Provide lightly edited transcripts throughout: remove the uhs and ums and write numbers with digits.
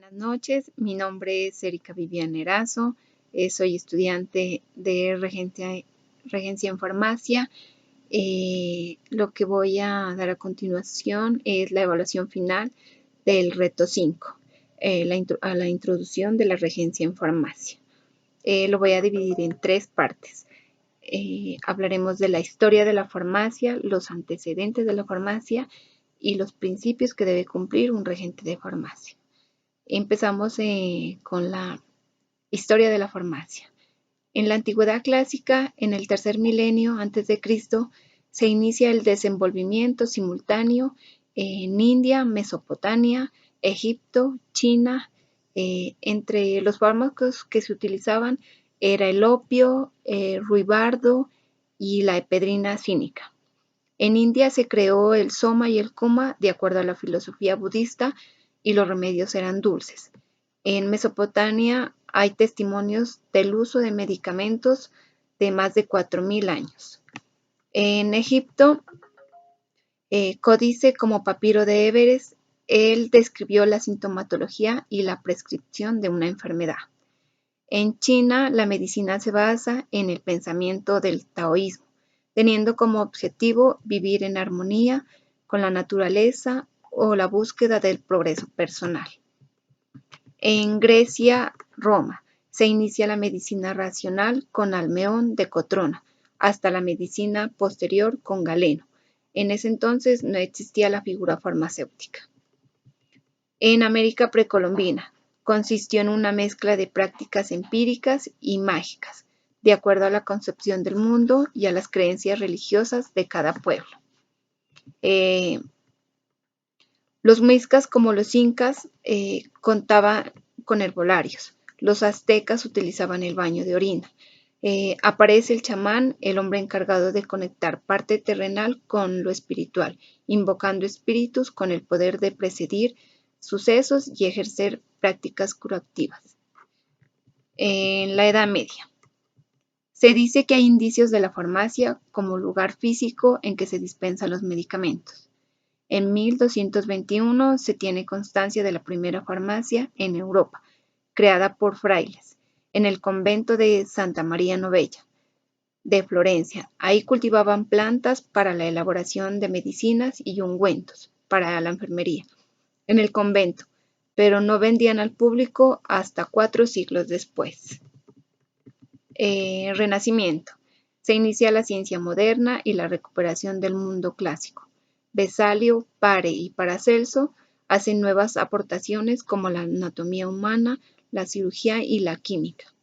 Buenas noches, mi nombre es Erika Vivian Erazo, soy estudiante de regencia en farmacia. Lo que voy a dar a continuación es la evaluación final del reto 5, a la introducción de la regencia en farmacia. Lo voy a dividir en 3 partes. Hablaremos de la historia de la farmacia, los antecedentes de la farmacia y los principios que debe cumplir un regente de farmacia. Empezamos con la historia de la farmacia. En la antigüedad clásica, en el tercer milenio antes de Cristo, se inicia el desenvolvimiento simultáneo en India, Mesopotamia, Egipto, China. Entre los fármacos que se utilizaban era el opio, ruibarbo y la efedrina cínica. En India se creó el soma y el kuma de acuerdo a la filosofía budista y los remedios eran dulces. En Mesopotamia hay testimonios del uso de medicamentos de más de 4.000 años. En Egipto, Códice como Papiro de Everest, él describió la sintomatología y la prescripción de una enfermedad. En China, la medicina se basa en el pensamiento del taoísmo, teniendo como objetivo vivir en armonía con la naturaleza o la búsqueda del progreso personal. En Grecia, Roma, se inicia la medicina racional con Almeón de Cotrona, hasta la medicina posterior con Galeno. En ese entonces no existía la figura farmacéutica. En América precolombina, consistió en una mezcla de prácticas empíricas y mágicas, de acuerdo a la concepción del mundo y a las creencias religiosas de cada pueblo. Los mexicas, como los incas, contaban con herbolarios. Los aztecas utilizaban el baño de orina. Aparece el chamán, el hombre encargado de conectar parte terrenal con lo espiritual, invocando espíritus con el poder de precedir sucesos y ejercer prácticas curativas. En la Edad Media, se dice que hay indicios de la farmacia como lugar físico en que se dispensan los medicamentos. En 1221 se tiene constancia de la primera farmacia en Europa, creada por frailes, en el convento de Santa María Novella, de Florencia. Ahí cultivaban plantas para la elaboración de medicinas y ungüentos para la enfermería, en el convento, pero no vendían al público hasta 4 siglos después. Renacimiento. Se inicia la ciencia moderna y la recuperación del mundo clásico. Vesalio, Pare y Paracelso hacen nuevas aportaciones como la anatomía humana, la cirugía y la química.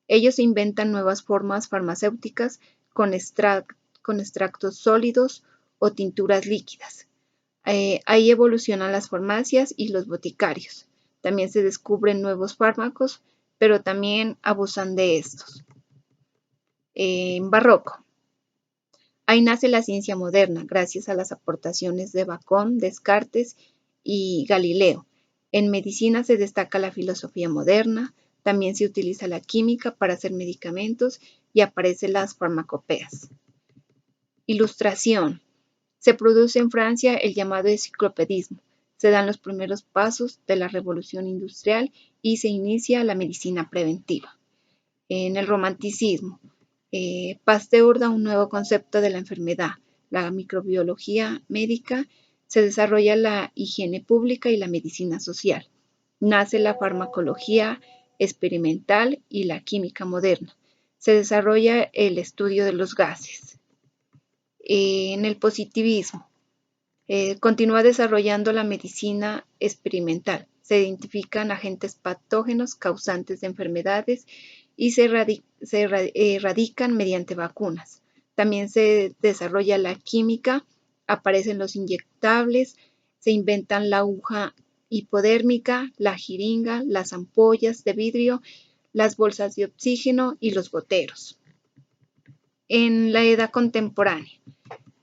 Ellos inventan nuevas formas farmacéuticas con extractos sólidos o tinturas líquidas. Ahí evolucionan las farmacias y los boticarios. También se descubren nuevos fármacos, pero también abusan de estos. En Barroco. Ahí nace la ciencia moderna, gracias a las aportaciones de Bacón, Descartes y Galileo. En medicina se destaca la filosofía moderna, también se utiliza la química para hacer medicamentos y aparecen las farmacopeas. Ilustración. Se produce en Francia el llamado enciclopedismo. Se dan los primeros pasos de la revolución industrial y se inicia la medicina preventiva. En el romanticismo, Pasteur da un nuevo concepto de la enfermedad, la microbiología médica, se desarrolla la higiene pública y la medicina social. Nace la farmacología experimental y la química moderna. Se desarrolla el estudio de los gases. En el positivismo, continúa desarrollando la medicina experimental. Se identifican agentes patógenos causantes de enfermedades y se erradican mediante vacunas. También se desarrolla la química, aparecen los inyectables, se inventan la aguja hipodérmica, la jeringa, las ampollas de vidrio, las bolsas de oxígeno y los goteros. En la edad contemporánea,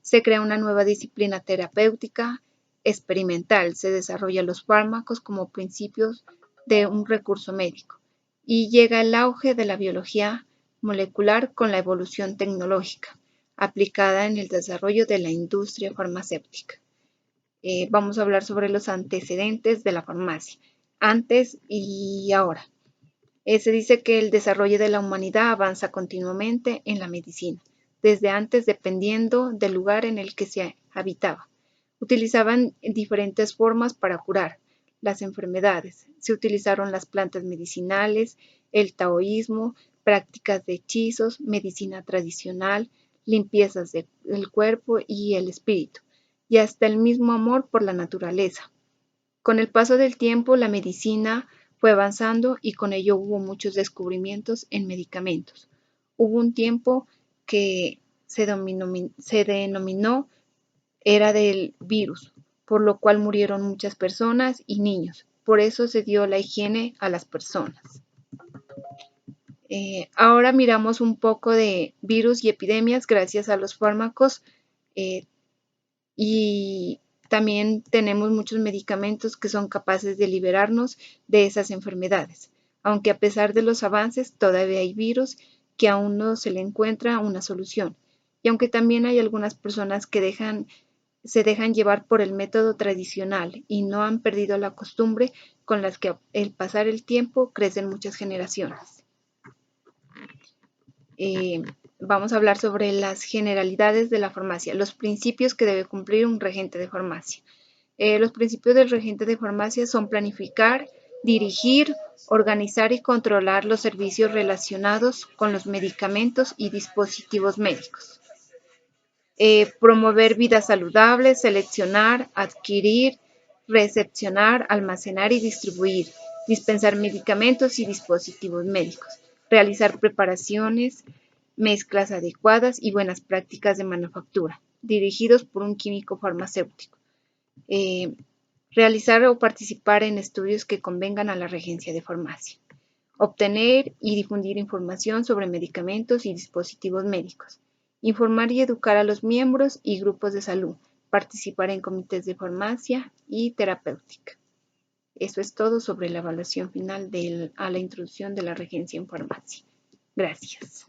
se crea una nueva disciplina terapéutica experimental, se desarrollan los fármacos como principios de un recurso médico y llega el auge de la biología molecular con la evolución tecnológica aplicada en el desarrollo de la industria farmacéutica. Vamos a hablar sobre los antecedentes de la farmacia. antes y ahora. Se dice que el desarrollo de la humanidad avanza continuamente en la medicina, desde antes dependiendo del lugar en el que se habitaba. Utilizaban diferentes formas para curar las enfermedades. Se utilizaron las plantas medicinales, el taoísmo, prácticas de hechizos, medicina tradicional, limpiezas del cuerpo y el espíritu, y hasta el mismo amor por la naturaleza. Con el paso del tiempo, la medicina fue avanzando y con ello hubo muchos descubrimientos en medicamentos. Hubo un tiempo que se denominó era del virus, por lo cual murieron muchas personas y niños. Por eso se dio la higiene a las personas. Ahora miramos un poco de virus y epidemias gracias a los fármacos y también tenemos muchos medicamentos que son capaces de liberarnos de esas enfermedades. Aunque a pesar de los avances, todavía hay virus que aún no se le encuentra una solución. Y aunque también hay algunas personas que se dejan llevar por el método tradicional y no han perdido la costumbre con las que al pasar el tiempo crecen muchas generaciones. Vamos a hablar sobre las generalidades de la farmacia, los principios que debe cumplir un regente de farmacia. Los principios del regente de farmacia son planificar, dirigir, organizar y controlar los servicios relacionados con los medicamentos y dispositivos médicos. Promover vida saludable, seleccionar, adquirir, recepcionar, almacenar y distribuir, dispensar medicamentos y dispositivos médicos, realizar preparaciones, mezclas adecuadas y buenas prácticas de manufactura, dirigidos por un químico farmacéutico. Realizar o participar en estudios que convengan a la regencia de farmacia. Obtener y difundir información sobre medicamentos y dispositivos médicos. Informar y educar a los miembros y grupos de salud. Participar en comités de farmacia y terapéutica. Eso es todo sobre la evaluación final a la introducción de la regencia en farmacia. Gracias.